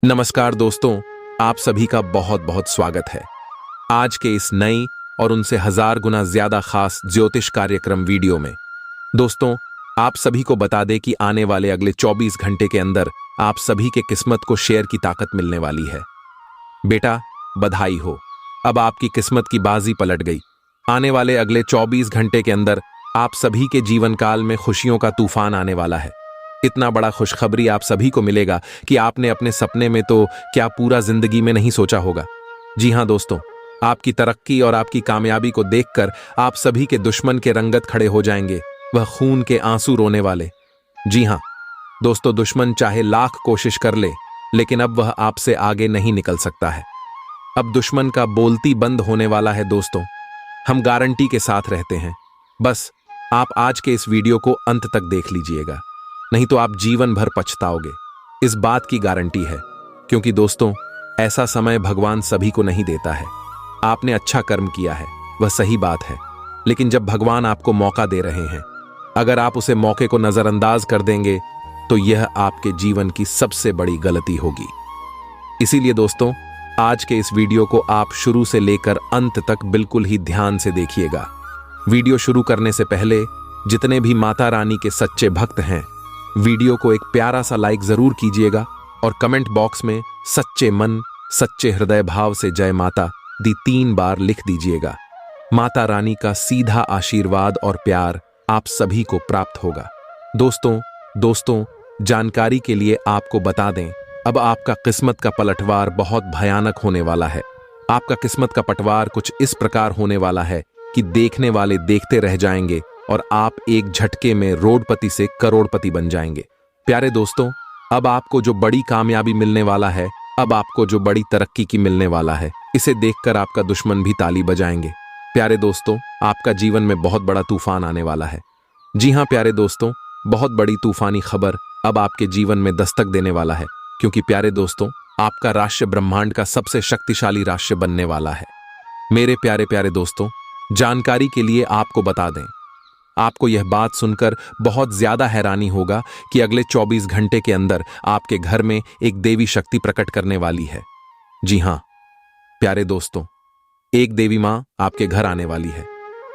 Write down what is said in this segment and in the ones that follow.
नमस्कार दोस्तों, आप सभी का बहुत बहुत स्वागत है आज के इस नई और उनसे 1000 गुना ज्यादा खास ज्योतिष कार्यक्रम वीडियो में। दोस्तों, आप सभी को बता दें कि आने वाले अगले 24 घंटे के अंदर आप सभी के किस्मत को शेयर की ताकत मिलने वाली है। बेटा, बधाई हो, अब आपकी किस्मत की बाजी पलट गई। आने वाले अगले 24 घंटे के अंदर आप सभी के जीवन काल में खुशियों का तूफान आने वाला है। इतना बड़ा खुशखबरी आप सभी को मिलेगा कि आपने अपने सपने में तो क्या पूरा जिंदगी में नहीं सोचा होगा। जी हां दोस्तों, आपकी तरक्की और आपकी कामयाबी को देखकर आप सभी के दुश्मन के रंगत खड़े हो जाएंगे, वह खून के आंसू रोने वाले। जी हां दोस्तों, दुश्मन चाहे लाख कोशिश कर ले, लेकिन अब वह आपसे आगे नहीं निकल सकता है। अब दुश्मन का बोलती बंद होने वाला है। दोस्तों, हम गारंटी के साथ रहते हैं, बस आप आज के इस वीडियो को अंत तक देख लीजिएगा, नहीं तो आप जीवन भर पछताओगे। इस बात की गारंटी है, क्योंकि दोस्तों ऐसा समय भगवान सभी को नहीं देता है। आपने अच्छा कर्म किया है, वह सही बात है, लेकिन जब भगवान आपको मौका दे रहे हैं, अगर आप उसे मौके को नजरअंदाज कर देंगे तो यह आपके जीवन की सबसे बड़ी गलती होगी। इसीलिए दोस्तों, आज के इस वीडियो को आप शुरू से लेकर अंत तक बिल्कुल ही ध्यान से देखिएगा। वीडियो शुरू करने से पहले जितने भी माता रानी के सच्चे भक्त हैं, वीडियो को एक प्यारा सा लाइक जरूर कीजिएगा और कमेंट बॉक्स में सच्चे मन सच्चे हृदय भाव से जय माता दी 3 बार लिख दीजिएगा। माता रानी का सीधा आशीर्वाद और प्यार आप सभी को प्राप्त होगा। दोस्तों जानकारी के लिए आपको बता दें, अब आपका किस्मत का पलटवार बहुत भयानक होने वाला है। आपका किस्मत का पटवार कुछ इस प्रकार होने वाला है कि देखने वाले देखते रह जाएंगे और आप एक झटके में रोडपति से करोड़पति बन जाएंगे। प्यारे दोस्तों, अब आपको जो बड़ी कामयाबी मिलने वाला है, अब आपको जो बड़ी तरक्की की मिलने वाला है, इसे देखकर आपका दुश्मन भी ताली बजाएंगे। प्यारे दोस्तों, आपका जीवन में बहुत बड़ा तूफान आने वाला है। जी हां प्यारे दोस्तों, बहुत बड़ी तूफानी खबर अब आपके जीवन में दस्तक देने वाला है, क्योंकि प्यारे दोस्तों, आपका राशि ब्रह्मांड का सबसे शक्तिशाली राशि बनने वाला है। मेरे प्यारे प्यारे दोस्तों, जानकारी के लिए आपको बता दें, आपको यह बात सुनकर बहुत ज्यादा हैरानी होगा कि अगले 24 घंटे के अंदर आपके घर में एक देवी शक्ति प्रकट करने वाली है। जी हां प्यारे दोस्तों, एक देवी मां आपके घर आने वाली है।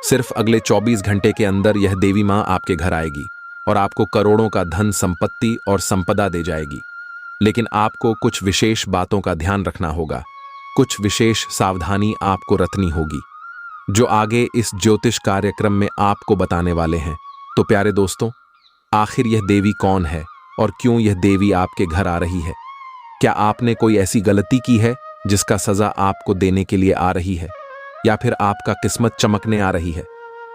सिर्फ अगले 24 घंटे के अंदर यह देवी मां आपके घर आएगी और आपको करोड़ों का धन संपत्ति और संपदा दे जाएगी। लेकिन आपको कुछ विशेष बातों का ध्यान रखना होगा, कुछ विशेष सावधानी आपको रखनी होगी, जो आगे इस ज्योतिष कार्यक्रम में आपको बताने वाले हैं। तो प्यारे दोस्तों, आखिर यह देवी कौन है और क्यों यह देवी आपके घर आ रही है? क्या आपने कोई ऐसी गलती की है जिसका सजा आपको देने के लिए आ रही है, या फिर आपका किस्मत चमकने आ रही है?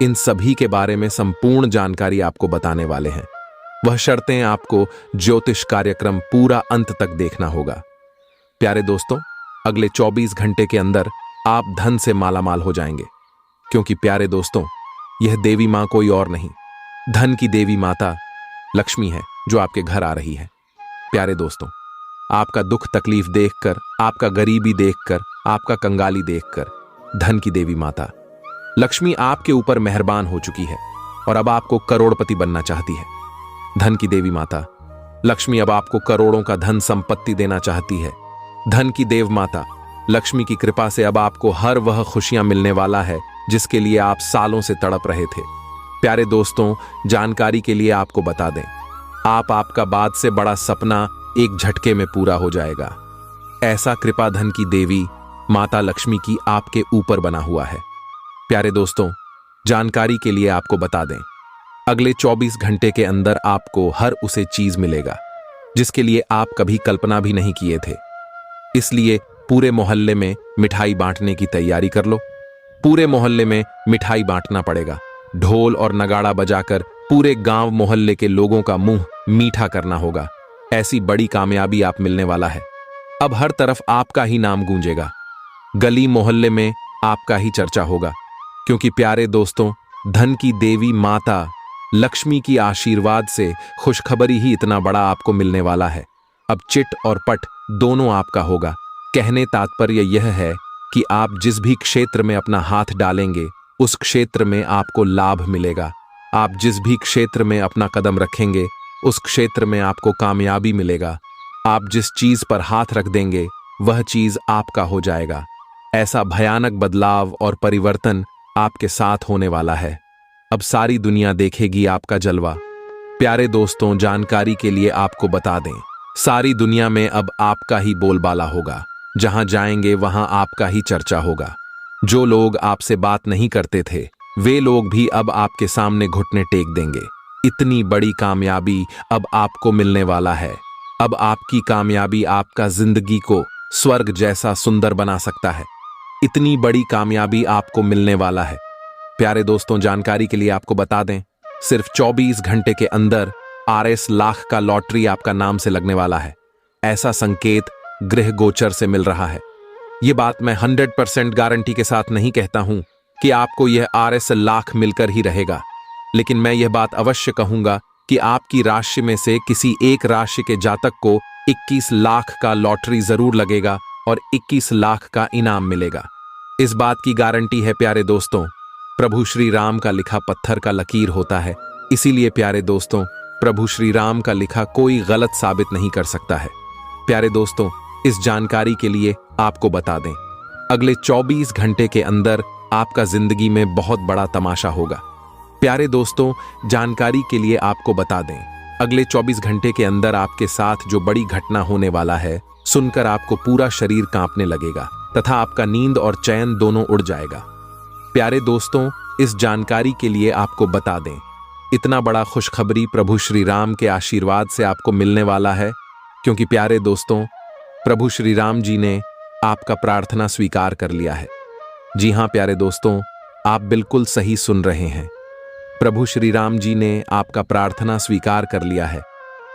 इन सभी के बारे में संपूर्ण जानकारी आपको बताने वाले हैं। वह शर्तें आपको ज्योतिष कार्यक्रम पूरा अंत तक देखना होगा। प्यारे दोस्तों, अगले 24 घंटे के अंदर आप धन से मालामाल हो जाएंगे, क्योंकि प्यारे दोस्तों, यह देवी मां कोई और नहीं, धन की देवी माता लक्ष्मी है, जो आपके घर आ रही है। प्यारे दोस्तों, आपका दुख तकलीफ देखकर, आपका गरीबी देखकर, आपका कंगाली देखकर धन की देवी माता लक्ष्मी आपके ऊपर मेहरबान हो चुकी है और अब आपको करोड़पति बनना चाहती है। धन की देवी माता लक्ष्मी अब आपको करोड़ों का धन संपत्ति देना चाहती है। धन की देव माता लक्ष्मी की कृपा से अब आपको हर वह खुशियां मिलने वाला है जिसके लिए आप सालों से तड़प रहे थे। प्यारे दोस्तों, जानकारी के लिए आपको बता दें, आपका बाद से बड़ा सपना एक झटके में पूरा हो जाएगा। ऐसा कृपा धन की देवी माता लक्ष्मी की आपके ऊपर बना हुआ है। प्यारे दोस्तों, जानकारी के लिए आपको बता दें, अगले 24 घंटे के अंदर आपको हर उसे चीज मिलेगा जिसके लिए आप कभी कल्पना भी नहीं किए थे। इसलिए पूरे मोहल्ले में मिठाई बांटने की तैयारी कर लो। पूरे मोहल्ले में मिठाई बांटना पड़ेगा। ढोल और नगाड़ा बजाकर पूरे गांव मोहल्ले के लोगों का मुंह मीठा करना होगा। ऐसी बड़ी कामयाबी आप मिलने वाला है। अब हर तरफ आपका ही नाम गूंजेगा, गली मोहल्ले में आपका ही चर्चा होगा, क्योंकि प्यारे दोस्तों, धन की देवी माता लक्ष्मी की आशीर्वाद से खुशखबरी ही इतना बड़ा आपको मिलने वाला है। अब चिट और पट दोनों आपका होगा। कहने तात्पर्य यह है कि आप जिस भी क्षेत्र में अपना हाथ डालेंगे, उस क्षेत्र में आपको लाभ मिलेगा। आप जिस भी क्षेत्र में अपना कदम रखेंगे, उस क्षेत्र में आपको कामयाबी मिलेगा। आप जिस चीज पर हाथ रख देंगे वह चीज आपका हो जाएगा। ऐसा भयानक बदलाव और परिवर्तन आपके साथ होने वाला है। अब सारी दुनिया देखेगी आपका जलवा। प्यारे दोस्तों, जानकारी के लिए आपको बता दें, सारी दुनिया में अब आपका ही बोलबाला होगा। जहां जाएंगे वहां आपका ही चर्चा होगा। जो लोग आपसे बात नहीं करते थे वे लोग भी अब आपके सामने घुटने टेक देंगे। इतनी बड़ी कामयाबी अब आपको मिलने वाला है। अब आपकी कामयाबी आपका जिंदगी को स्वर्ग जैसा सुंदर बना सकता है। इतनी बड़ी कामयाबी आपको मिलने वाला है। प्यारे दोस्तों, जानकारी के लिए आपको बता दें, सिर्फ 24 घंटे के अंदर RS लाख का लॉटरी आपका नाम से लगने वाला है। ऐसा संकेत गृह गोचर से मिल रहा है। यह बात मैं 100% गारंटी के साथ नहीं कहता हूं कि आपको यह RS लाख मिलकर ही रहेगा, लेकिन मैं यह बात अवश्य कहूंगा कि आपकी राशि में से किसी एक राशि के जातक को 21 लाख का लॉटरी जरूर लगेगा और 21 लाख का इनाम मिलेगा। इस बात की गारंटी है प्यारे दोस्तों। प्रभु श्री राम का लिखा पत्थर का लकीर होता है, इसीलिए प्यारे दोस्तों, प्रभु श्री राम का लिखा कोई गलत साबित नहीं कर सकता है। प्यारे दोस्तों, इस जानकारी के लिए आपको बता दें, अगले 24 घंटे के अंदर आपका जिंदगी में बहुत बड़ा तमाशा होगा। प्यारे दोस्तों, जानकारी के लिए आपको बता दें, अगले 24 घंटे के अंदर आपके साथ जो बड़ी घटना होने वाला है, सुनकर आपको पूरा शरीर कांपने लगेगा तथा आपका नींद और चैन दोनों उड़ जाएगा। प्यारे दोस्तों, इस जानकारी के लिए आपको बता दें, इतना बड़ा खुशखबरी प्रभु श्री राम के आशीर्वाद से आपको मिलने वाला है, क्योंकि प्यारे दोस्तों, प्रभु श्री राम जी ने आपका प्रार्थना स्वीकार कर लिया है। जी हां प्यारे दोस्तों, आप बिल्कुल सही सुन रहे हैं। प्रभु श्री राम जी ने आपका प्रार्थना स्वीकार कर लिया है।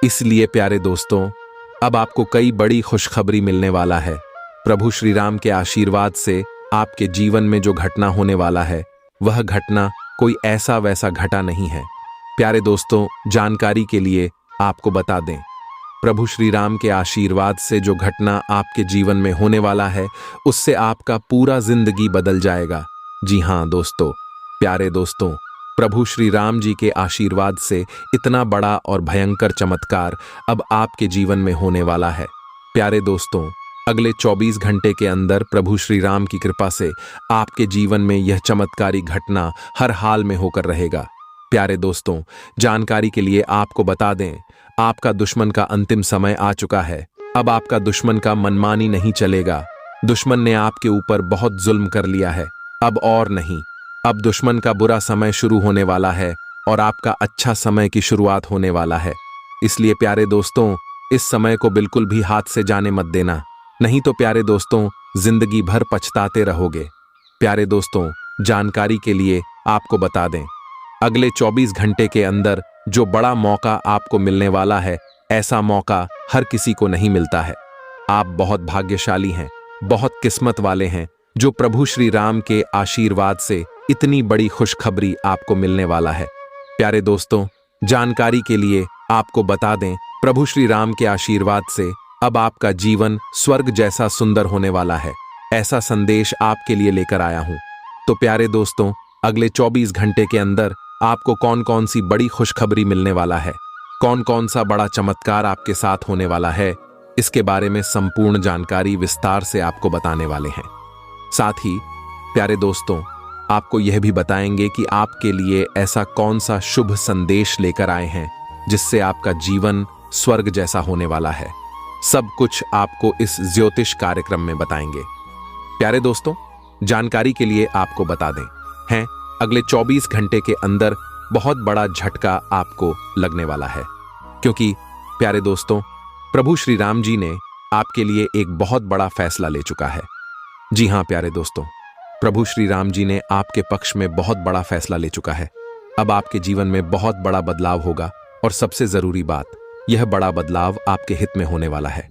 इसलिए प्यारे दोस्तों, अब आपको कई बड़ी खुशखबरी मिलने वाला है। प्रभु श्री राम के आशीर्वाद से आपके जीवन में जो घटना होने वाला है, वह घटना कोई ऐसा वैसा घटा नहीं है। प्यारे दोस्तों, जानकारी के लिए आपको बता दें, प्रभु श्री राम के आशीर्वाद से जो घटना आपके जीवन में होने वाला है, उससे आपका पूरा जिंदगी बदल जाएगा। जी हां दोस्तों, प्यारे दोस्तों, प्रभु श्री राम जी के आशीर्वाद से इतना बड़ा और भयंकर चमत्कार अब आपके जीवन में होने वाला है। प्यारे दोस्तों, अगले 24 घंटे के अंदर प्रभु श्री राम की कृपा से आपके जीवन में यह चमत्कारी घटना हर हाल में होकर रहेगा। प्यारे दोस्तों, जानकारी के लिए आपको बता दें, आपका दुश्मन का अंतिम समय आ चुका है। अब आपका दुश्मन का मनमानी नहीं चलेगा। दुश्मन ने आपके ऊपर बहुत जुल्म कर लिया है, अब और नहीं। अब दुश्मन का बुरा समय शुरू होने वाला है और आपका अच्छा समय की शुरुआत होने वाला है। इसलिए प्यारे दोस्तों, इस समय को बिल्कुल भी हाथ से जाने मत देना, नहीं तो प्यारे दोस्तों, जिंदगी भर पछताते रहोगे। प्यारे दोस्तों, जानकारी के लिए आपको बता दें, अगले 24 घंटे के अंदर जो बड़ा मौका आपको मिलने वाला है, ऐसा मौका हर किसी को नहीं मिलता है। आप बहुत भाग्यशाली हैं, बहुत किस्मत वाले हैं, जो प्रभु श्री राम के आशीर्वाद से इतनी बड़ी खुशखबरी आपको मिलने वाला है। प्यारे दोस्तों, जानकारी के लिए आपको बता दें, प्रभु श्री राम के आशीर्वाद से अब आपका जीवन स्वर्ग जैसा सुंदर होने वाला है। ऐसा संदेश आपके लिए लेकर आया हूं। तो प्यारे दोस्तों, अगले 24 घंटे के अंदर आपको कौन कौन सी बड़ी खुशखबरी मिलने वाला है, कौन कौन सा बड़ा चमत्कार आपके साथ होने वाला है, इसके बारे में संपूर्ण जानकारी विस्तार से आपको बताने वाले हैं। साथ ही प्यारे दोस्तों, आपको यह भी बताएंगे कि आपके लिए ऐसा कौन सा शुभ संदेश लेकर आए हैं जिससे आपका जीवन स्वर्ग जैसा होने वाला है। सब कुछ आपको इस ज्योतिष कार्यक्रम में बताएंगे। प्यारे दोस्तों, जानकारी के लिए आपको बता दें, हैं अगले 24 घंटे के अंदर बहुत बड़ा झटका आपको लगने वाला है, क्योंकि प्यारे दोस्तों, प्रभु श्री राम जी ने आपके लिए एक बहुत बड़ा फैसला ले चुका है। जी हां प्यारे दोस्तों, प्रभु श्री राम जी ने आपके पक्ष में बहुत बड़ा फैसला ले चुका है। अब आपके जीवन में बहुत बड़ा बदलाव होगा और सबसे जरूरी बात, यह बड़ा बदलाव आपके हित में होने वाला है।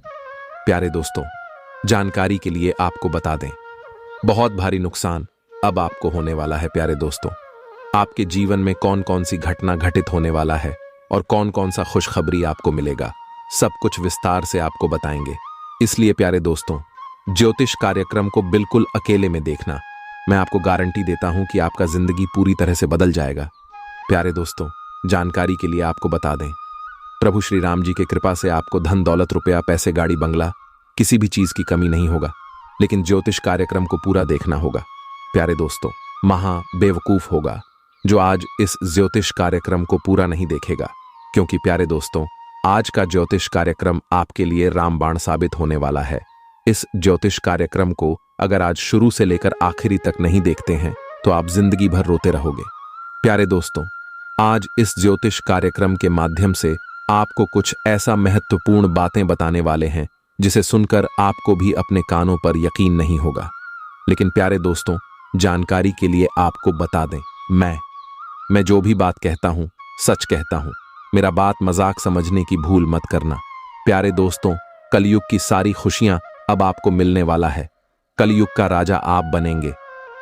प्यारे दोस्तों, जानकारी के लिए आपको बता दें, बहुत भारी नुकसान अब आपको होने वाला है। प्यारे दोस्तों, आपके जीवन में कौन कौन सी घटना घटित होने वाला है और कौन कौन सा खुशखबरी आपको मिलेगा, सब कुछ विस्तार से आपको बताएंगे। इसलिए प्यारे दोस्तों, ज्योतिष कार्यक्रम को बिल्कुल अकेले में देखना। मैं आपको गारंटी देता हूं कि आपका जिंदगी पूरी तरह से बदल जाएगा। प्यारे दोस्तों, जानकारी के लिए आपको बता दें, प्रभु श्री राम जी की कृपा से आपको धन दौलत रुपया पैसे गाड़ी बंगला किसी भी चीज की कमी नहीं होगा, लेकिन ज्योतिष कार्यक्रम को पूरा देखना होगा। प्यारे दोस्तों, महा बेवकूफ होगा जो आज इस ज्योतिष कार्यक्रम को पूरा नहीं देखेगा, क्योंकि प्यारे दोस्तों, आज का ज्योतिष कार्यक्रम आपके लिए रामबाण साबित होने वाला है। इस ज्योतिष कार्यक्रम को अगर आज शुरू से लेकर आखिरी तक नहीं देखते हैं तो आप जिंदगी भर रोते रहोगे। प्यारे दोस्तों, आज इस ज्योतिष कार्यक्रम के माध्यम से आपको कुछ ऐसा महत्वपूर्ण बातें बताने वाले हैं जिसे सुनकर आपको भी अपने कानों पर यकीन नहीं होगा। लेकिन प्यारे दोस्तों, जानकारी के लिए आपको बता दें, मैं जो भी बात कहता हूं सच कहता हूं। मेरा बात मजाक समझने की भूल मत करना। प्यारे दोस्तों, कलयुग की सारी खुशियां अब आपको मिलने वाला है। कलयुग का राजा आप बनेंगे।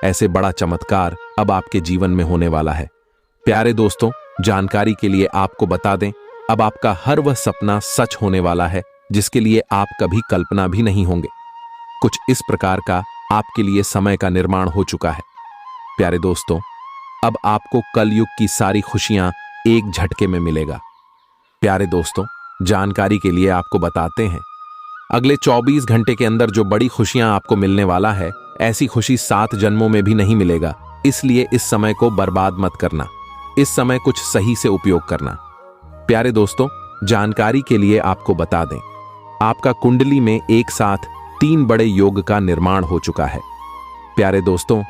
ऐसे बड़ा चमत्कार अब आपके जीवन में होने वाला है। प्यारे दोस्तों, जानकारी के लिए आपको बता दें, अब आपका हर वह सपना सच होने वाला है जिसके लिए आप कभी कल्पना भी नहीं होंगे। कुछ इस प्रकार का आपके लिए समय का निर्माण हो चुका है। प्यारे दोस्तों, अब आपको कलयुग की सारी खुशियां एक झटके में मिलेगा। प्यारे दोस्तों, जानकारी के लिए आपको बताते हैं, अगले 24 घंटे के अंदर जो बड़ी खुशियां आपको मिलने वाला है, ऐसी खुशी 7 जन्मों में भी नहीं मिलेगा। इसलिए इस समय को बर्बाद मत करना। इस समय कुछ सही से उपयोग करना। प्यारे दोस्तों, जानकारी के लिए आपको बता दें, आपका कुंडली में एक साथ 3 बड़े योग का निर्माण हो चुका है। प्यारे दोस्तों,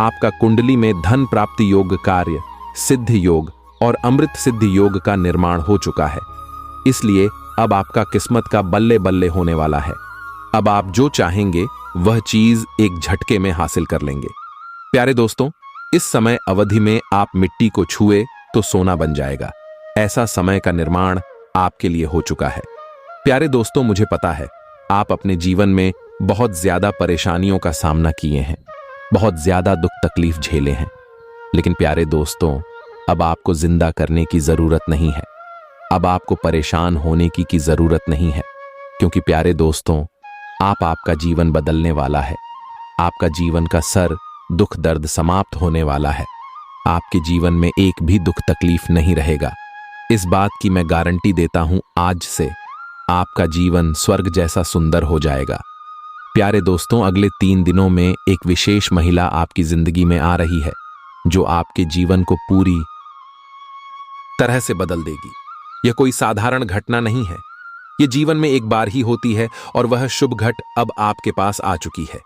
आपका कुंडली में धन प्राप्ति योग, कार्य सिद्ध योग और अमृत सिद्ध योग का निर्माण हो चुका है। इसलिए अब आपका किस्मत का बल्ले बल्ले होने वाला है। अब आप जो चाहेंगे वह चीज एक झटके में हासिल कर लेंगे। प्यारे दोस्तों, इस समय अवधि में आप मिट्टी को छुए तो सोना बन जाएगा। ऐसा समय का निर्माण आपके लिए हो चुका है। प्यारे दोस्तों, मुझे पता है आप अपने जीवन में बहुत ज्यादा परेशानियों का सामना किए हैं, बहुत ज्यादा दुख तकलीफ झेले हैं। लेकिन प्यारे दोस्तों, अब आपको जिंदा करने की जरूरत नहीं है। अब आपको परेशान होने की जरूरत नहीं है, क्योंकि प्यारे दोस्तों, आपका जीवन बदलने वाला है। आपका जीवन का सर दुख दर्द समाप्त होने वाला है। आपके जीवन में एक भी दुख तकलीफ नहीं रहेगा। इस बात की मैं गारंटी देता हूं, आज से आपका जीवन स्वर्ग जैसा सुंदर हो जाएगा। प्यारे दोस्तों, अगले 3 दिनों में एक विशेष महिला आपकी जिंदगी में आ रही है जो आपके जीवन को पूरी तरह से बदल देगी। यह कोई साधारण घटना नहीं है। यह जीवन में एक बार ही होती है और वह शुभ घट अब आपके पास आ चुकी है।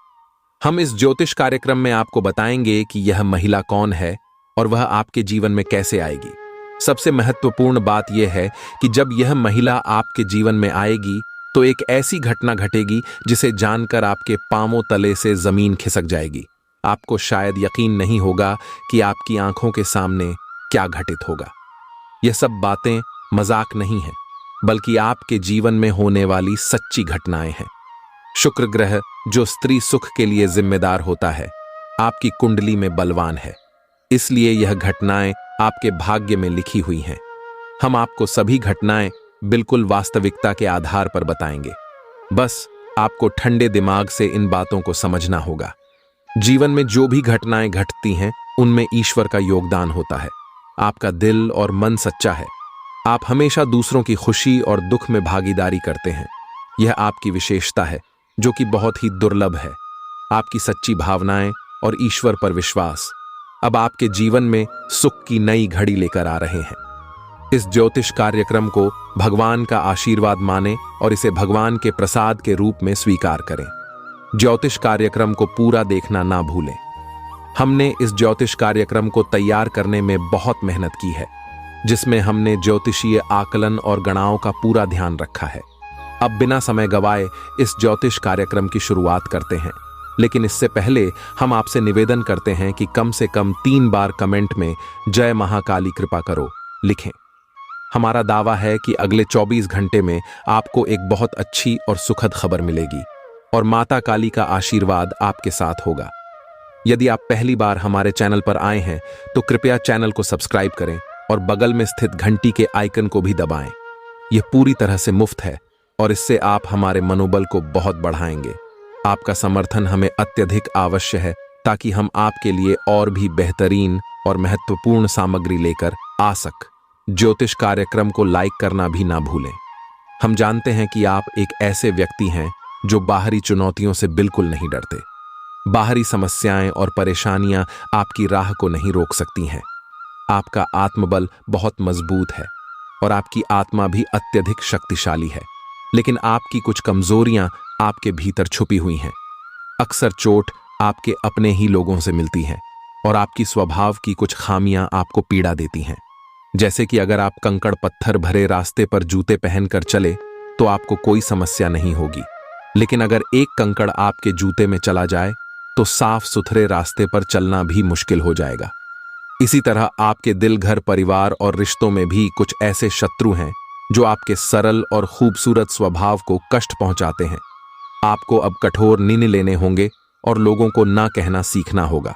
हम इस ज्योतिष कार्यक्रम में आपको बताएंगे कि यह महिला कौन है और वह आपके जीवन में कैसे आएगी। सबसे महत्वपूर्ण बात यह है कि जब यह महिला आपके जीवन में आएगी तो एक ऐसी घटना घटेगी जिसे जानकर आपके पांवों तले से जमीन खिसक जाएगी। आपको शायद यकीन नहीं होगा कि आपकी आंखों के सामने क्या घटित होगा। यह सब बातें मजाक नहीं है, बल्कि आपके जीवन में होने वाली सच्ची घटनाएं हैं। शुक्र ग्रह, जो स्त्री सुख के लिए जिम्मेदार होता है, आपकी कुंडली में बलवान है। इसलिए यह घटनाएं आपके भाग्य में लिखी हुई हैं। हम आपको सभी घटनाएं बिल्कुल वास्तविकता के आधार पर बताएंगे। बस आपको ठंडे दिमाग से इन बातों को समझना होगा। जीवन में जो भी घटनाएं घटती हैं, उनमें ईश्वर का योगदान होता है। आपका दिल और मन सच्चा है। आप हमेशा दूसरों की खुशी और दुख में भागीदारी करते हैं। यह आपकी विशेषता है जो कि बहुत ही दुर्लभ है। आपकी सच्ची भावनाएं और ईश्वर पर विश्वास अब आपके जीवन में सुख की नई घड़ी लेकर आ रहे हैं। इस ज्योतिष कार्यक्रम को भगवान का आशीर्वाद माने और इसे भगवान के प्रसाद के रूप में स्वीकार करें। ज्योतिष कार्यक्रम को पूरा देखना ना भूलें। हमने इस ज्योतिष कार्यक्रम को तैयार करने में बहुत मेहनत की है, जिसमें हमने ज्योतिषीय आकलन और गणनाओं का पूरा ध्यान रखा है। अब बिना समय गवाए इस ज्योतिष कार्यक्रम की शुरुआत करते हैं। लेकिन इससे पहले हम आपसे निवेदन करते हैं कि कम से कम 3 बार कमेंट में जय महाकाली कृपा करो लिखें। हमारा दावा है कि अगले 24 घंटे में आपको एक बहुत अच्छी और सुखद खबर मिलेगी और माता काली का आशीर्वाद आपके साथ होगा। यदि आप पहली बार हमारे चैनल पर आए हैं तो कृपया चैनल को सब्सक्राइब करें और बगल में स्थित घंटी के आइकन को भी दबाएं। यह पूरी तरह से मुफ्त है और इससे आप हमारे मनोबल को बहुत बढ़ाएंगे। आपका समर्थन हमें अत्यधिक आवश्यक है ताकि हम आपके लिए और भी बेहतरीन और महत्वपूर्ण सामग्री लेकर आ सकें। ज्योतिष कार्यक्रम को लाइक करना भी ना भूलें। हम जानते हैं कि आप एक ऐसे व्यक्ति हैं जो बाहरी चुनौतियों से बिल्कुल नहीं डरते। बाहरी समस्याएं और परेशानियां आपकी राह को नहीं रोक सकती हैं। आपका आत्मबल बहुत मजबूत है और आपकी आत्मा भी अत्यधिक शक्तिशाली है, लेकिन आपकी कुछ कमजोरियां आपके भीतर छुपी हुई हैं। अक्सर चोट आपके अपने ही लोगों से मिलती है और आपकी स्वभाव की कुछ खामियां आपको पीड़ा देती हैं। जैसे कि अगर आप कंकड़ पत्थर भरे रास्ते पर जूते पहनकर चले तो आपको कोई समस्या नहीं होगी, लेकिन अगर एक कंकड़ आपके जूते में चला जाए तो साफ सुथरे रास्ते पर चलना भी मुश्किल हो जाएगा। इसी तरह आपके दिल, घर, परिवार और रिश्तों में भी कुछ ऐसे शत्रु हैं जो आपके सरल और खूबसूरत स्वभाव को कष्ट पहुंचाते हैं। आपको अब कठोर निर्णय लेने होंगे और लोगों को ना कहना सीखना होगा।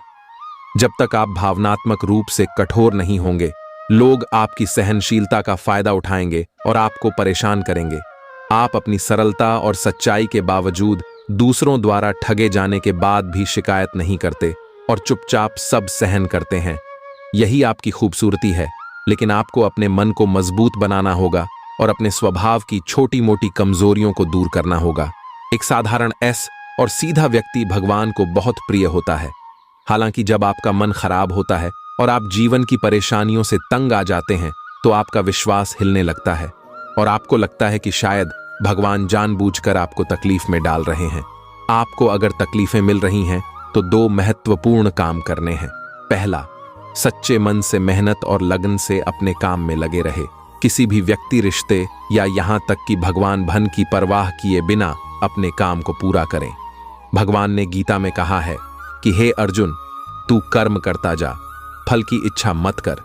जब तक आप भावनात्मक रूप से कठोर नहीं होंगे, लोग आपकी सहनशीलता का फायदा उठाएंगे और आपको परेशान करेंगे। आप अपनी सरलता और सच्चाई के बावजूद दूसरों द्वारा ठगे जाने के बाद भी शिकायत नहीं करते और चुपचाप सब सहन करते हैं। यही आपकी खूबसूरती है, लेकिन आपको अपने मन को मजबूत बनाना होगा और अपने स्वभाव की छोटी मोटी कमजोरियों को दूर करना होगा। एक साधारण और सीधा व्यक्ति भगवान को बहुत प्रिय होता है। हालांकि जब आपका मन खराब होता है और आप जीवन की परेशानियों से तंग आ जाते हैं तो आपका विश्वास हिलने लगता है और आपको लगता है कि शायद भगवान जानबूझकर आपको तकलीफ में डाल रहे हैं। आपको अगर तकलीफें मिल रही हैं तो 2 महत्वपूर्ण काम करने हैं। पहला, सच्चे मन से मेहनत और लगन से अपने काम में लगे रहे। किसी भी व्यक्ति, रिश्ते या यहां तक कि भगवान भन की परवाह किए बिना अपने काम को पूरा करें। भगवान ने गीता में कहा है कि हे अर्जुन, तू कर्म करता जा, फल की इच्छा मत कर।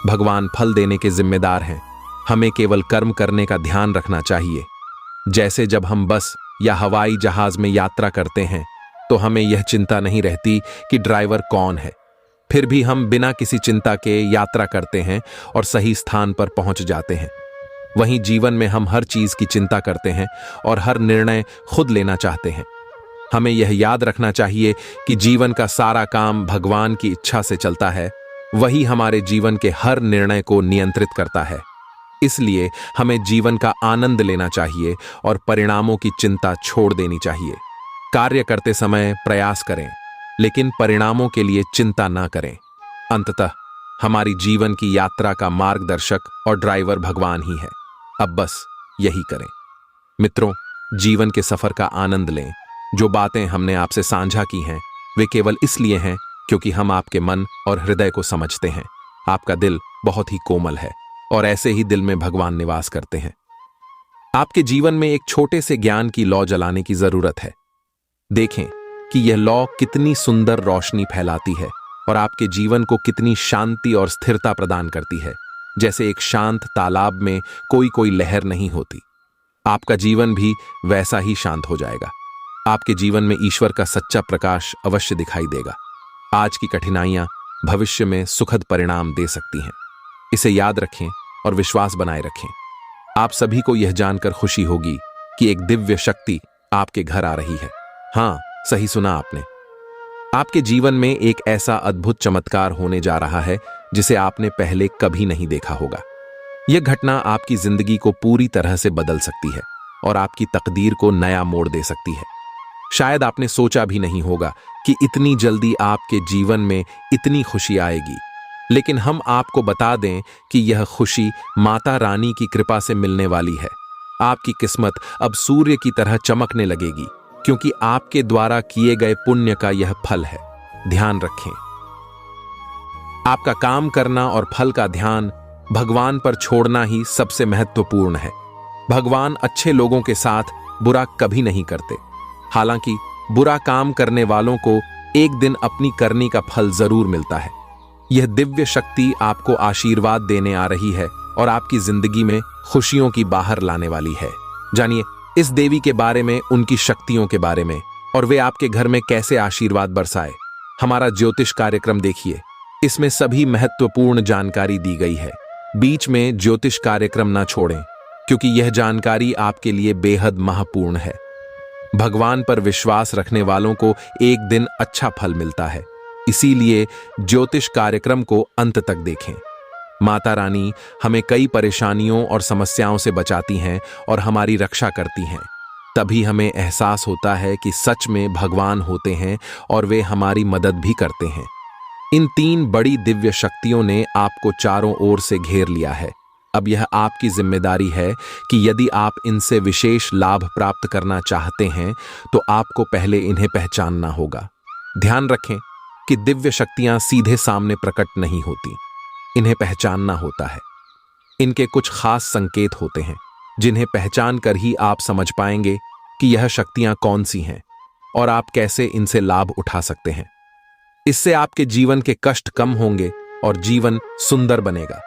भगवान फल देने के जिम्मेदार हैं, हमें केवल कर्म करने का ध्यान रखना चाहिए। जैसे जब हम बस या हवाई जहाज में यात्रा करते हैं तो हमें यह चिंता नहीं रहती कि ड्राइवर कौन है, फिर भी हम बिना किसी चिंता के यात्रा करते हैं और सही स्थान पर पहुंच जाते हैं। वहीं जीवन में हम हर चीज की चिंता करते हैं और हर निर्णय खुद लेना चाहते हैं। हमें यह याद रखना चाहिए कि जीवन का सारा काम भगवान की इच्छा से चलता है, वही हमारे जीवन के हर निर्णय को नियंत्रित करता है। इसलिए हमें जीवन का आनंद लेना चाहिए और परिणामों की चिंता छोड़ देनी चाहिए। कार्य करते समय प्रयास करें, लेकिन परिणामों के लिए चिंता ना करें। अंततः हमारी जीवन की यात्रा का मार्गदर्शक और ड्राइवर भगवान ही है। अब बस यही करें। मित्रों, जीवन के सफर का आनंद लें। जो बातें हमने आपसे साझा की हैं वे केवल इसलिए हैं क्योंकि हम आपके मन और हृदय को समझते हैं। आपका दिल बहुत ही कोमल है और ऐसे ही दिल में भगवान निवास करते हैं। आपके जीवन में एक छोटे से ज्ञान की लौ जलाने की जरूरत है। देखें कि यह लौ कितनी सुंदर रोशनी फैलाती है और आपके जीवन को कितनी शांति और स्थिरता प्रदान करती है। जैसे एक शांत तालाब में कोई लहर नहीं होती, आपका जीवन भी वैसा ही शांत हो जाएगा। आपके जीवन में ईश्वर का सच्चा प्रकाश अवश्य दिखाई देगा। आज की कठिनाइयां भविष्य में सुखद परिणाम दे सकती हैं। इसे याद रखें और विश्वास बनाए रखें। आप सभी को यह जानकर खुशी होगी कि एक दिव्य शक्ति आपके घर आ रही है। हाँ, सही सुना आपने। आपके जीवन में एक ऐसा अद्भुत चमत्कार होने जा रहा है जिसे आपने पहले कभी नहीं देखा होगा। यह घटना आपकी जिंदगी को पूरी तरह से बदल सकती है और आपकी तकदीर को नया मोड़ दे सकती है। शायद आपने सोचा भी नहीं होगा कि इतनी जल्दी आपके जीवन में इतनी खुशी आएगी, लेकिन हम आपको बता दें कि यह खुशी माता रानी की कृपा से मिलने वाली है। आपकी किस्मत अब सूर्य की तरह चमकने लगेगी क्योंकि आपके द्वारा किए गए पुण्य का यह फल है। ध्यान रखें, आपका काम करना और फल का ध्यान भगवान पर छोड़ना ही सबसे महत्वपूर्ण है। भगवान अच्छे लोगों के साथ बुरा कभी नहीं करते। हालांकि बुरा काम करने वालों को एक दिन अपनी करनी का फल जरूर मिलता है। यह दिव्य शक्ति आपको आशीर्वाद देने आ रही है और आपकी जिंदगी में खुशियों की बाहर लाने वाली है। जानिए इस देवी के बारे में, उनकी शक्तियों के बारे में और वे आपके घर में कैसे आशीर्वाद बरसाए। हमारा ज्योतिष कार्यक्रम देखिए, इसमें सभी महत्वपूर्ण जानकारी दी गई है। बीच में ज्योतिष कार्यक्रम ना छोड़ें क्योंकि यह जानकारी आपके लिए बेहद महत्वपूर्ण है। भगवान पर विश्वास रखने वालों को एक दिन अच्छा फल मिलता है, इसीलिए ज्योतिष कार्यक्रम को अंत तक देखें। माता रानी हमें कई परेशानियों और समस्याओं से बचाती हैं और हमारी रक्षा करती हैं। तभी हमें एहसास होता है कि सच में भगवान होते हैं और वे हमारी मदद भी करते हैं। इन 3 बड़ी दिव्य शक्तियों ने आपको चारों ओर से घेर लिया है। अब यह आपकी जिम्मेदारी है कि यदि आप इनसे विशेष लाभ प्राप्त करना चाहते हैं तो आपको पहले इन्हें पहचानना होगा। ध्यान रखें कि दिव्य शक्तियां सीधे सामने प्रकट नहीं होती, इन्हें पहचानना होता है। इनके कुछ खास संकेत होते हैं जिन्हें पहचान कर ही आप समझ पाएंगे कि यह शक्तियां कौन सी हैं और आप कैसे इनसे लाभ उठा सकते हैं। इससे आपके जीवन के कष्ट कम होंगे और जीवन सुंदर बनेगा।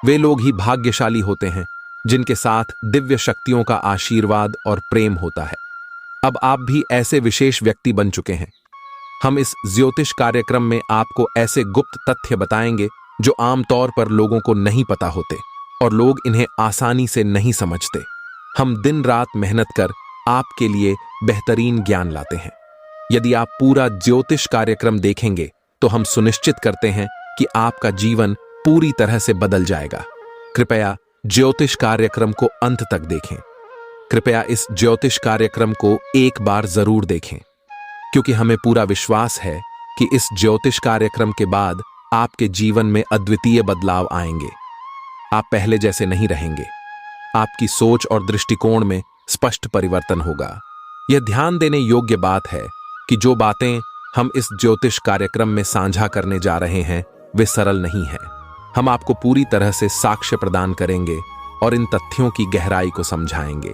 वे लोग ही भाग्यशाली होते हैं जिनके साथ दिव्य शक्तियों का आशीर्वाद और प्रेम होता है। अब आप भी ऐसे विशेष व्यक्ति बन चुके हैं। हम इस ज्योतिष कार्यक्रम में आपको ऐसे गुप्त तथ्य बताएंगे जो आमतौर पर लोगों को नहीं पता होते और लोग इन्हें आसानी से नहीं समझते। हम दिन रात मेहनत कर आपके लिए बेहतरीन ज्ञान लाते हैं। यदि आप पूरा ज्योतिष कार्यक्रम देखेंगे तो हम सुनिश्चित करते हैं कि आपका जीवन पूरी तरह से बदल जाएगा। कृपया ज्योतिष कार्यक्रम को अंत तक देखें। कृपया इस ज्योतिष कार्यक्रम को एक बार जरूर देखें, क्योंकि हमें पूरा विश्वास है कि इस ज्योतिष कार्यक्रम के बाद आपके जीवन में अद्वितीय बदलाव आएंगे। आप पहले जैसे नहीं रहेंगे। आपकी सोच और दृष्टिकोण में स्पष्ट परिवर्तन होगा। यह ध्यान देने योग्य बात है कि जो बातें हम इस ज्योतिष कार्यक्रम में साझा करने जा रहे हैं वे सरल नहीं हैं। हम आपको पूरी तरह से साक्ष्य प्रदान करेंगे और इन तथ्यों की गहराई को समझाएंगे।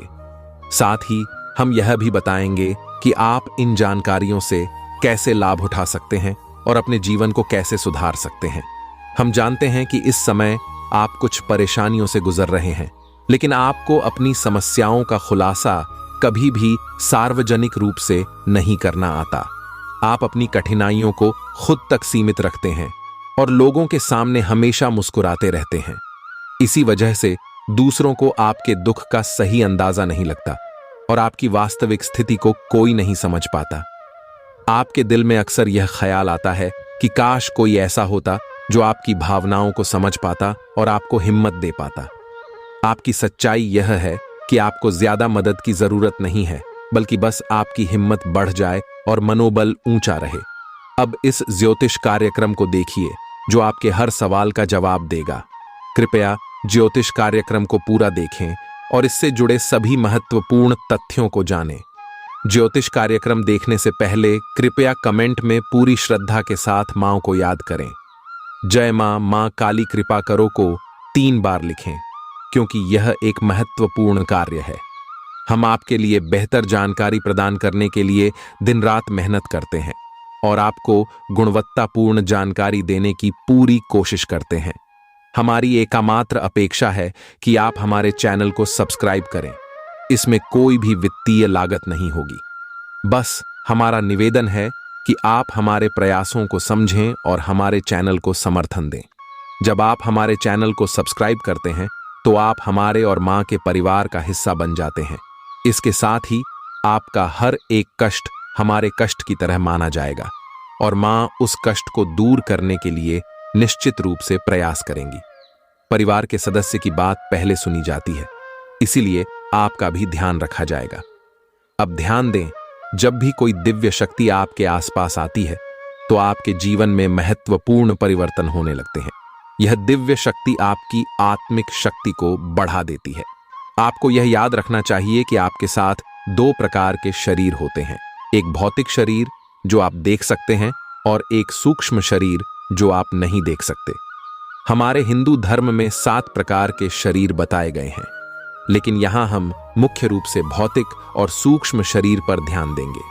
साथ ही हम यह भी बताएंगे कि आप इन जानकारियों से कैसे लाभ उठा सकते हैं और अपने जीवन को कैसे सुधार सकते हैं। हम जानते हैं कि इस समय आप कुछ परेशानियों से गुजर रहे हैं, लेकिन आपको अपनी समस्याओं का खुलासा कभी भी सार्वजनिक रूप से नहीं करना आता। आप अपनी कठिनाइयों को खुद तक सीमित रखते हैं और लोगों के सामने हमेशा मुस्कुराते रहते हैं। इसी वजह से दूसरों को आपके दुख का सही अंदाजा नहीं लगता और आपकी वास्तविक स्थिति को कोई नहीं समझ पाता। आपके दिल में अक्सर यह ख्याल आता है कि काश कोई ऐसा होता जो आपकी भावनाओं को समझ पाता और आपको हिम्मत दे पाता। आपकी सच्चाई यह है कि आपको ज्यादा मदद की जरूरत नहीं है, बल्कि बस आपकी हिम्मत बढ़ जाए और मनोबल ऊंचा रहे। अब इस ज्योतिष कार्यक्रम को देखिए जो आपके हर सवाल का जवाब देगा। कृपया ज्योतिष कार्यक्रम को पूरा देखें और इससे जुड़े सभी महत्वपूर्ण तथ्यों को जानें। ज्योतिष कार्यक्रम देखने से पहले कृपया कमेंट में पूरी श्रद्धा के साथ मां को याद करें। जय मां, मां काली कृपा करो को 3 बार लिखें, क्योंकि यह एक महत्वपूर्ण कार्य है। हम आपके लिए बेहतर जानकारी प्रदान करने के लिए दिन रात मेहनत करते हैं और आपको गुणवत्तापूर्ण जानकारी देने की पूरी कोशिश करते हैं। हमारी एकमात्र अपेक्षा है कि आप हमारे चैनल को सब्सक्राइब करें। इसमें कोई भी वित्तीय लागत नहीं होगी। बस हमारा निवेदन है कि आप हमारे प्रयासों को समझें और हमारे चैनल को समर्थन दें। जब आप हमारे चैनल को सब्सक्राइब करते हैं तो आप हमारे और मां के परिवार का हिस्सा बन जाते हैं। इसके साथ ही आपका हर एक कष्ट हमारे कष्ट की तरह माना जाएगा और मां उस कष्ट को दूर करने के लिए निश्चित रूप से प्रयास करेंगी। परिवार के सदस्य की बात पहले सुनी जाती है, इसीलिए आपका भी ध्यान रखा जाएगा। अब ध्यान दें, जब भी कोई दिव्य शक्ति आपके आसपास आती है तो आपके जीवन में महत्वपूर्ण परिवर्तन होने लगते हैं। यह दिव्य शक्ति आपकी आत्मिक शक्ति को बढ़ा देती है। आपको यह याद रखना चाहिए कि आपके साथ 2 प्रकार के शरीर होते हैं, एक भौतिक शरीर जो आप देख सकते हैं और एक सूक्ष्म शरीर जो आप नहीं देख सकते। हमारे हिंदू धर्म में 7 प्रकार के शरीर बताए गए हैं, लेकिन यहां हम मुख्य रूप से भौतिक और सूक्ष्म शरीर पर ध्यान देंगे।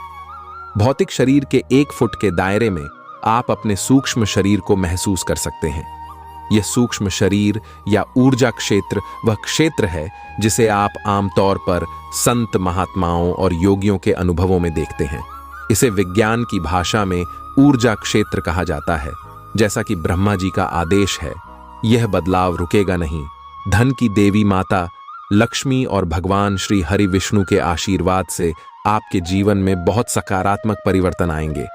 भौतिक शरीर के 1 फुट के दायरे में आप अपने सूक्ष्म शरीर को महसूस कर सकते हैं। यह सूक्ष्म शरीर या ऊर्जा क्षेत्र वह क्षेत्र है जिसे आप आमतौर पर संत महात्माओं और योगियों के अनुभवों में देखते हैं। इसे विज्ञान की भाषा में ऊर्जा क्षेत्र कहा जाता है। जैसा कि ब्रह्मा जी का आदेश है, यह बदलाव रुकेगा नहीं। धन की देवी माता लक्ष्मी और भगवान श्री हरि विष्णु के आशीर्वाद से आपके जीवन में बहुत सकारात्मक परिवर्तन आएंगे।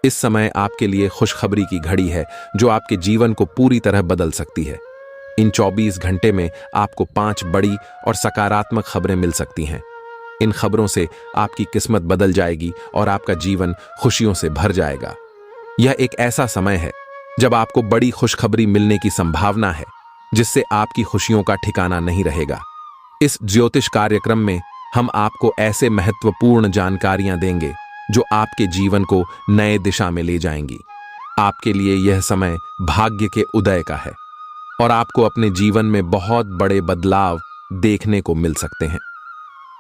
इस समय आपके लिए खुशखबरी की घड़ी है जो आपके जीवन को पूरी तरह बदल सकती है। इन 24 घंटे में आपको 5 बड़ी और सकारात्मक खबरें मिल सकती हैं। इन खबरों से आपकी किस्मत बदल जाएगी और आपका जीवन खुशियों से भर जाएगा। यह एक ऐसा समय है जब आपको बड़ी खुशखबरी मिलने की संभावना है, जिससे आपकी खुशियों का ठिकाना नहीं रहेगा। इस ज्योतिष कार्यक्रम में हम आपको ऐसे महत्वपूर्ण जानकारियां देंगे जो आपके जीवन को नए दिशा में ले जाएंगी। आपके लिए यह समय भाग्य के उदय का है और आपको अपने जीवन में बहुत बड़े बदलाव देखने को मिल सकते हैं।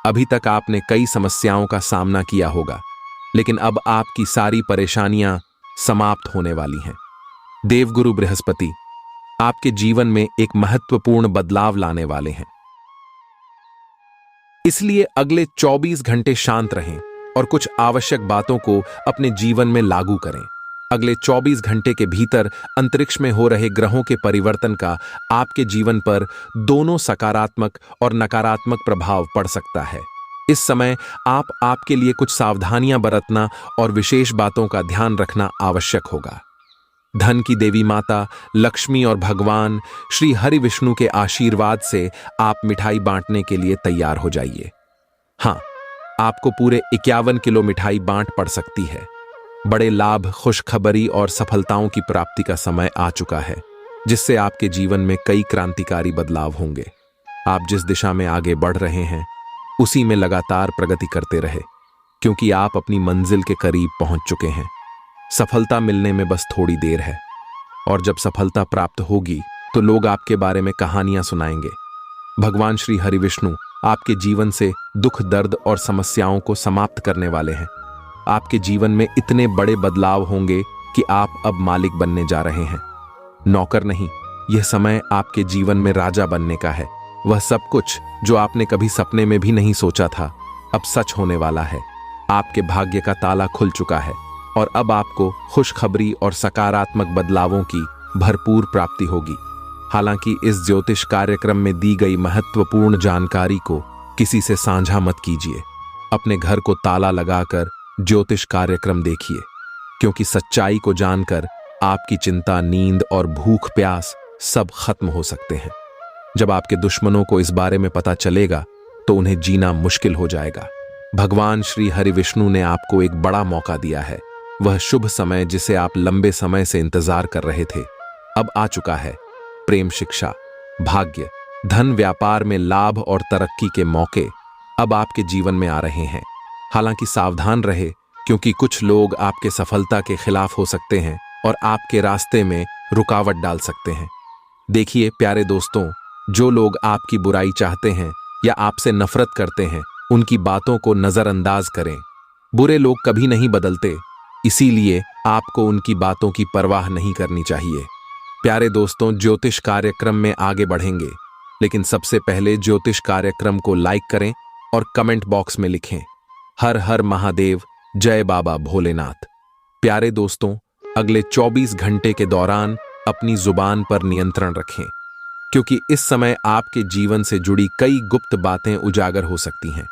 अभी तक आपने कई समस्याओं का सामना किया होगा, लेकिन अब आपकी सारी परेशानियां समाप्त होने वाली हैं। देवगुरु बृहस्पति आपके जीवन में एक महत्वपूर्ण बदलाव लाने वाले हैं। इसलिए अगले 24 घंटे शांत रहें और कुछ आवश्यक बातों को अपने जीवन में लागू करें। अगले 24 घंटे के भीतर अंतरिक्ष में हो रहे ग्रहों के परिवर्तन का आपके जीवन पर दोनों सकारात्मक और नकारात्मक प्रभाव पड़ सकता है। इस समय आपके लिए कुछ सावधानियां बरतना और विशेष बातों का ध्यान रखना आवश्यक होगा। धन की देवी माता लक्ष्मी और भगवान श्री हरि विष्णु के आशीर्वाद से आप मिठाई बांटने के लिए तैयार हो जाइए। हाँ, आपको पूरे 51 किलो मिठाई बांट पड़ सकती है। बड़े लाभ, खुशखबरी और सफलताओं की प्राप्ति का समय आ चुका है, जिससे आपके जीवन में कई क्रांतिकारी बदलाव होंगे। आप जिस दिशा में आगे बढ़ रहे हैं, उसी में लगातार प्रगति करते रहे, क्योंकि आप अपनी मंजिल के करीब पहुंच चुके हैं। सफलता मिलने में बस थोड़ी देर है, और जब सफलता प्राप्त होगी तो लोग आपके बारे में कहानियां सुनाएंगे। भगवान श्री हरि विष्णु आपके जीवन से दुख, दर्द और समस्याओं को समाप्त करने वाले हैं। आपके जीवन में इतने बड़े बदलाव होंगे कि आप अब मालिक बनने जा रहे हैं, नौकर नहीं। यह समय आपके जीवन में राजा बनने का है। वह सब कुछ जो आपने कभी सपने में भी नहीं सोचा था, अब सच होने वाला है। आपके भाग्य का ताला खुल चुका है और अब आपको खुशखबरी और सकारात्मक बदलावों की भरपूर प्राप्ति होगी। हालांकि इस ज्योतिष कार्यक्रम में दी गई महत्वपूर्ण जानकारी को किसी से साझा मत कीजिए। अपने घर को ताला लगाकर ज्योतिष कार्यक्रम देखिए, क्योंकि सच्चाई को जानकर आपकी चिंता, नींद और भूख प्यास सब खत्म हो सकते हैं। जब आपके दुश्मनों को इस बारे में पता चलेगा तो उन्हें जीना मुश्किल हो जाएगा। भगवान श्री हरि विष्णु ने आपको एक बड़ा मौका दिया है। वह शुभ समय जिसे आप लंबे समय से इंतजार कर रहे थे, अब आ चुका है। प्रेम, शिक्षा, भाग्य, धन, व्यापार में लाभ और तरक्की के मौके अब आपके जीवन में आ रहे हैं। हालांकि सावधान रहे, क्योंकि कुछ लोग आपके सफलता के खिलाफ हो सकते हैं और आपके रास्ते में रुकावट डाल सकते हैं। देखिए प्यारे दोस्तों, जो लोग आपकी बुराई चाहते हैं या आपसे नफरत करते हैं, उनकी बातों को नजरअंदाज करें। बुरे लोग कभी नहीं बदलते, इसीलिए आपको उनकी बातों की परवाह नहीं करनी चाहिए। प्यारे दोस्तों, ज्योतिष कार्यक्रम में आगे बढ़ेंगे, लेकिन सबसे पहले ज्योतिष कार्यक्रम को लाइक करें और कमेंट बॉक्स में लिखें, हर हर महादेव, जय बाबा भोलेनाथ। प्यारे दोस्तों, अगले 24 घंटे के दौरान अपनी जुबान पर नियंत्रण रखें, क्योंकि इस समय आपके जीवन से जुड़ी कई गुप्त बातें उजागर हो सकती हैं।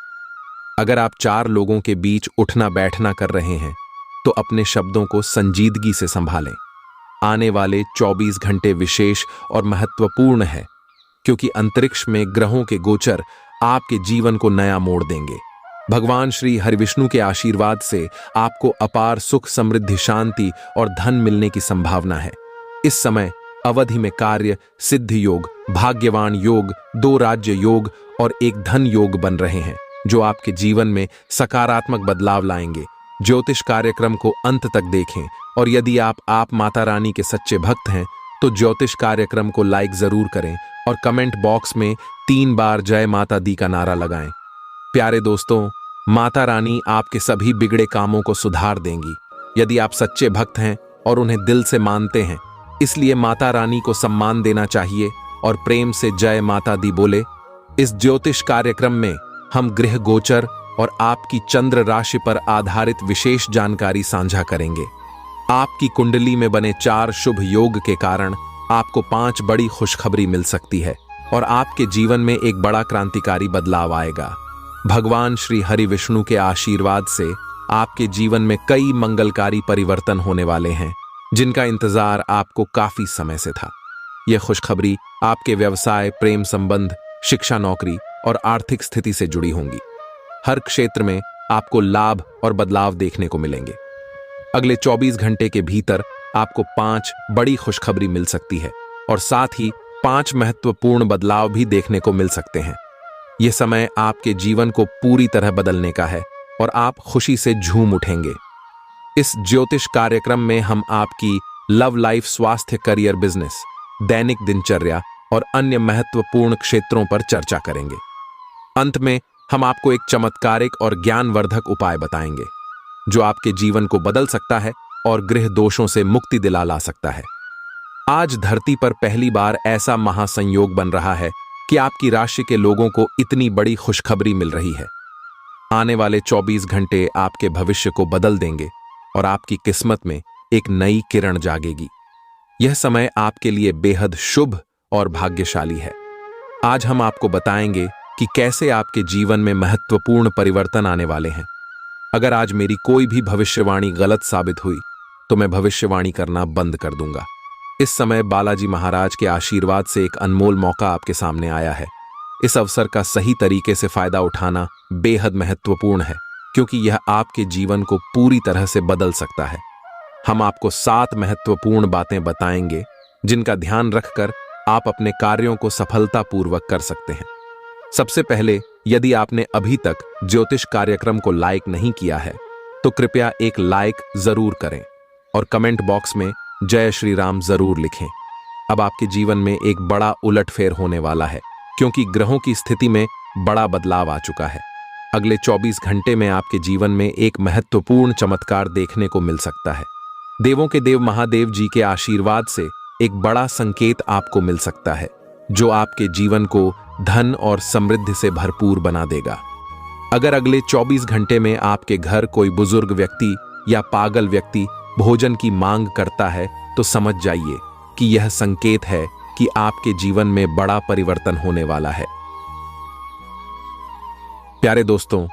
अगर आप 4 लोगों के बीच उठना बैठना कर रहे हैं, तो अपने शब्दों को संजीदगी से संभालें। आने वाले 24 घंटे विशेष और महत्वपूर्ण है, क्योंकि अंतरिक्ष में ग्रहों के गोचर आपके जीवन को नया मोड़ देंगे। भगवान श्री हरिविष्णु के आशीर्वाद से आपको अपार सुख, समृद्धि, शांति और धन मिलने की संभावना है। इस समय अवधि में कार्य सिद्धि योग, भाग्यवान योग, 2 राज्य योग और 1 धन योग बन रहे हैं, जो आपके जीवन में सकारात्मक बदलाव लाएंगे। ज्योतिष कार्यक्रम को अंत तक देखें, और यदि आप माता रानी के सच्चे भक्त हैं तो ज्योतिष कार्यक्रम को लाइक जरूर करें और कमेंट बॉक्स में 3 बार जय माता दी का नारा लगाएं। प्यारे दोस्तों, माता रानी आपके सभी बिगड़े कामों को सुधार देंगी, यदि आप सच्चे भक्त हैं और उन्हें दिल से मानते हैं। इसलिए माता रानी को सम्मान देना चाहिए और प्रेम से जय माता दी बोले। इस ज्योतिष कार्यक्रम में हम ग्रह गोचर और आपकी चंद्र राशि पर आधारित विशेष जानकारी साझा करेंगे। आपकी कुंडली में बने 4 शुभ योग के कारण आपको 5 बड़ी खुशखबरी मिल सकती है और आपके जीवन में एक बड़ा क्रांतिकारी बदलाव आएगा। भगवान श्री हरि विष्णु के आशीर्वाद से आपके जीवन में कई मंगलकारी परिवर्तन होने वाले हैं, जिनका इंतजार आपको काफी समय से था। यह खुशखबरी आपके व्यवसाय, प्रेम संबंध, शिक्षा, नौकरी और आर्थिक स्थिति से जुड़ी होंगी। हर क्षेत्र में आपको लाभ और बदलाव देखने को मिलेंगे। अगले 24 घंटे के भीतर आपको 5 बड़ी खुशखबरी मिल सकती है और साथ ही 5 महत्वपूर्ण बदलाव भी देखने को मिल सकते हैं। यह समय आपके जीवन को पूरी तरह बदलने का है और आप खुशी से झूम उठेंगे। इस ज्योतिष कार्यक्रम में हम आपकी लव लाइफ, स्वास्थ्य, करियर, बिजनेस, दैनिक दिनचर्या और अन्य महत्वपूर्ण क्षेत्रों पर चर्चा करेंगे। अंत में हम आपको एक चमत्कारिक और ज्ञानवर्धक उपाय बताएंगे जो आपके जीवन को बदल सकता है और गृह दोषों से मुक्ति दिला ला सकता है। आज धरती पर पहली बार ऐसा महासंयोग बन रहा है कि आपकी राशि के लोगों को इतनी बड़ी खुशखबरी मिल रही है। आने वाले 24 घंटे आपके भविष्य को बदल देंगे और आपकी किस्मत में एक नई किरण जागेगी। यह समय आपके लिए बेहद शुभ और भाग्यशाली है। आज हम आपको बताएंगे कि कैसे आपके जीवन में महत्वपूर्ण परिवर्तन आने वाले हैं। अगर आज मेरी कोई भी भविष्यवाणी गलत साबित हुई तो मैं भविष्यवाणी करना बंद कर दूंगा। इस समय बालाजी महाराज के आशीर्वाद से एक अनमोल मौका आपके सामने आया है। इस अवसर का सही तरीके से फायदा उठाना बेहद महत्वपूर्ण है क्योंकि यह आपके जीवन को पूरी तरह से बदल सकता है। हम आपको 7 महत्वपूर्ण बातें बताएंगे जिनका ध्यान रखकर आप अपने कार्यों को सफलतापूर्वक कर सकते हैं। सबसे पहले, यदि आपने अभी तक ज्योतिष कार्यक्रम को लाइक नहीं किया है तो कृपया एक लाइक जरूर करें और कमेंट बॉक्स में जय श्री राम जरूर लिखें। अब आपके जीवन में एक बड़ा उलटफेर होने वाला है क्योंकि ग्रहों की स्थिति में बड़ा बदलाव आ चुका है। अगले 24 घंटे में आपके जीवन में एक महत्वपूर्ण चमत्कार देखने को मिल सकता है। देवों के देव महादेव जी के आशीर्वाद से एक बड़ा संकेत आपको मिल सकता है जो आपके जीवन को धन और समृद्धि से भरपूर बना देगा। अगर अगले 24 घंटे में आपके घर कोई बुजुर्ग व्यक्ति या पागल व्यक्ति भोजन की मांग करता है तो समझ जाइए कि यह संकेत है कि आपके जीवन में बड़ा परिवर्तन होने वाला है। प्यारे दोस्तों,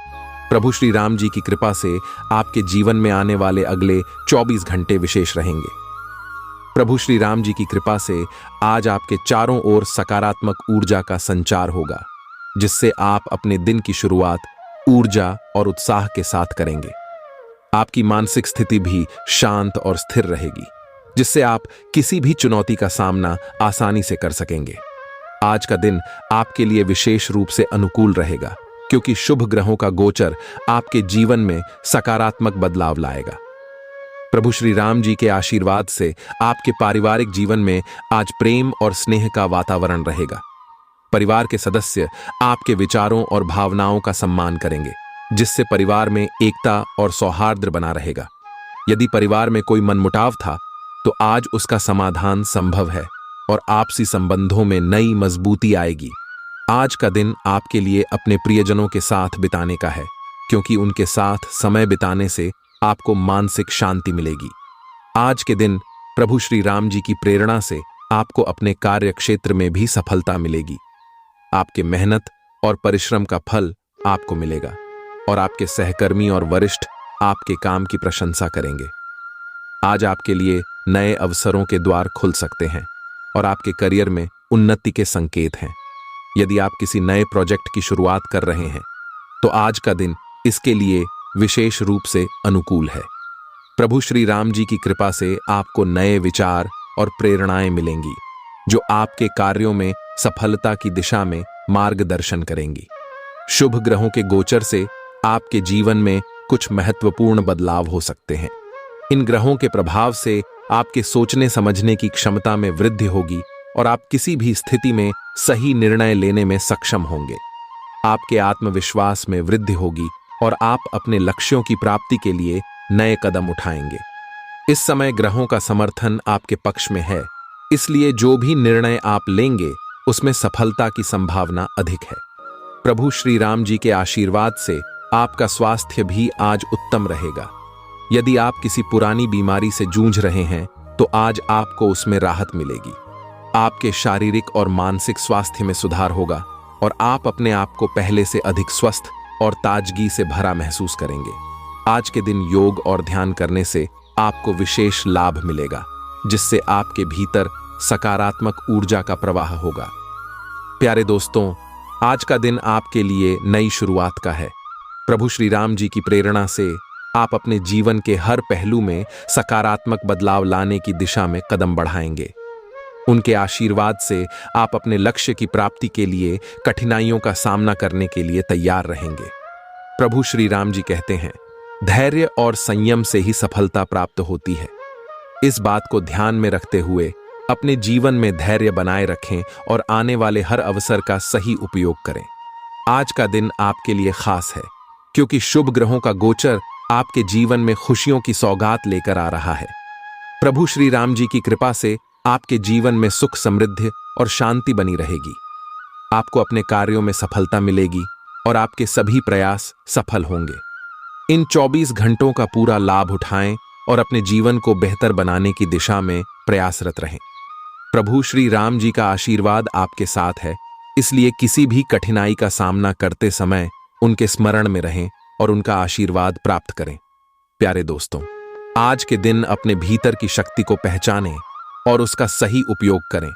प्रभु श्री राम जी की कृपा से आपके जीवन में आने वाले अगले 24 घंटे विशेष रहेंगे। प्रभु श्री राम जी की कृपा से आज आपके चारों ओर सकारात्मक ऊर्जा का संचार होगा जिससे आप अपने दिन की शुरुआत ऊर्जा और उत्साह के साथ करेंगे। आपकी मानसिक स्थिति भी शांत और स्थिर रहेगी जिससे आप किसी भी चुनौती का सामना आसानी से कर सकेंगे। आज का दिन आपके लिए विशेष रूप से अनुकूल रहेगा क्योंकि शुभ ग्रहों का गोचर आपके जीवन में सकारात्मक बदलाव लाएगा। प्रभु श्री राम जी के आशीर्वाद से आपके पारिवारिक जीवन में आज प्रेम और स्नेह का वातावरण रहेगा। परिवार के सदस्य आपके विचारों और भावनाओं का सम्मान करेंगे जिससे परिवार में एकता और सौहार्द बना रहेगा। यदि परिवार में कोई मनमुटाव था तो आज उसका समाधान संभव है और आपसी संबंधों में नई मजबूती आएगी। आज का दिन आपके लिए अपने प्रियजनों के साथ बिताने का है क्योंकि उनके साथ समय बिताने से आपको मानसिक शांति मिलेगी। आज के दिन प्रभु श्री राम जी की प्रेरणा से आपको अपने कार्य क्षेत्र में भी सफलता मिलेगी। आपके मेहनत और परिश्रम का फल आपको मिलेगा और आपके सहकर्मी और वरिष्ठ आपके काम की प्रशंसा करेंगे। आज आपके लिए नए अवसरों के द्वार खुल सकते हैं और आपके करियर में उन्नति के संकेत हैं। यदि आप किसी नए प्रोजेक्ट की शुरुआत कर रहे हैं तो आज का दिन इसके लिए विशेष रूप से अनुकूल है। प्रभु श्री राम जी की कृपा से आपको नए विचार और प्रेरणाएं मिलेंगी जो आपके कार्यों में सफलता की दिशा में मार्गदर्शन करेंगी। शुभ ग्रहों के गोचर से आपके जीवन में कुछ महत्वपूर्ण बदलाव हो सकते हैं। इन ग्रहों के प्रभाव से आपके सोचने समझने की क्षमता में वृद्धि होगी और आप किसी भी स्थिति में सही निर्णय लेने में सक्षम होंगे। आपके आत्मविश्वास में वृद्धि होगी और आप अपने लक्ष्यों की प्राप्ति के लिए नए कदम उठाएंगे। इस समय ग्रहों का समर्थन आपके पक्ष में है, इसलिए जो भी निर्णय आप लेंगे उसमें सफलता की संभावना अधिक है। प्रभु श्री राम जी के आशीर्वाद से आपका स्वास्थ्य भी आज उत्तम रहेगा। यदि आप किसी पुरानी बीमारी से जूझ रहे हैं तो आज आपको उसमें राहत मिलेगी। आपके शारीरिक और मानसिक स्वास्थ्य में सुधार होगा और आप अपने आप को पहले से अधिक स्वस्थ और ताजगी से भरा महसूस करेंगे। आज के दिन योग और ध्यान करने से आपको विशेष लाभ मिलेगा जिससे आपके भीतर सकारात्मक ऊर्जा का प्रवाह होगा। प्यारे दोस्तों, आज का दिन आपके लिए नई शुरुआत का है। प्रभु श्री राम जी की प्रेरणा से आप अपने जीवन के हर पहलू में सकारात्मक बदलाव लाने की दिशा में कदम बढ़ाएंगे। उनके आशीर्वाद से आप अपने लक्ष्य की प्राप्ति के लिए कठिनाइयों का सामना करने के लिए तैयार रहेंगे। प्रभु श्री राम जी कहते हैं, धैर्य और संयम से ही सफलता प्राप्त होती है। इस बात को ध्यान में रखते हुए अपने जीवन में धैर्य बनाए रखें और आने वाले हर अवसर का सही उपयोग करें। आज का दिन आपके लिए खास है क्योंकि शुभ ग्रहों का गोचर आपके जीवन में खुशियों की सौगात लेकर आ रहा है। प्रभु श्री राम जी की कृपा से आपके जीवन में सुख, समृद्धि और शांति बनी रहेगी। आपको अपने कार्यों में सफलता मिलेगी और आपके सभी प्रयास सफल होंगे। इन 24 घंटों का पूरा लाभ उठाएं और अपने जीवन को बेहतर बनाने की दिशा में प्रयासरत रहें। प्रभु श्री राम जी का आशीर्वाद आपके साथ है, इसलिए किसी भी कठिनाई का सामना करते समय उनके स्मरण में रहें और उनका आशीर्वाद प्राप्त करें। प्यारे दोस्तों, आज के दिन अपने भीतर की शक्ति को पहचानें और उसका सही उपयोग करें।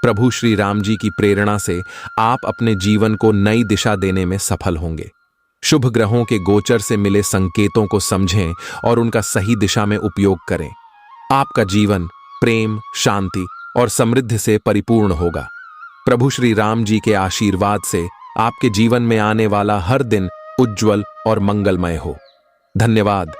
प्रभु श्री राम जी की प्रेरणा से आप अपने जीवन को नई दिशा देने में सफल होंगे। शुभ ग्रहों के गोचर से मिले संकेतों को समझें और उनका सही दिशा में उपयोग करें। आपका जीवन प्रेम, शांति और समृद्धि से परिपूर्ण होगा। प्रभु श्री राम जी के आशीर्वाद से आपके जीवन में आने वाला हर दिन उज्जवल और मंगलमय हो। धन्यवाद।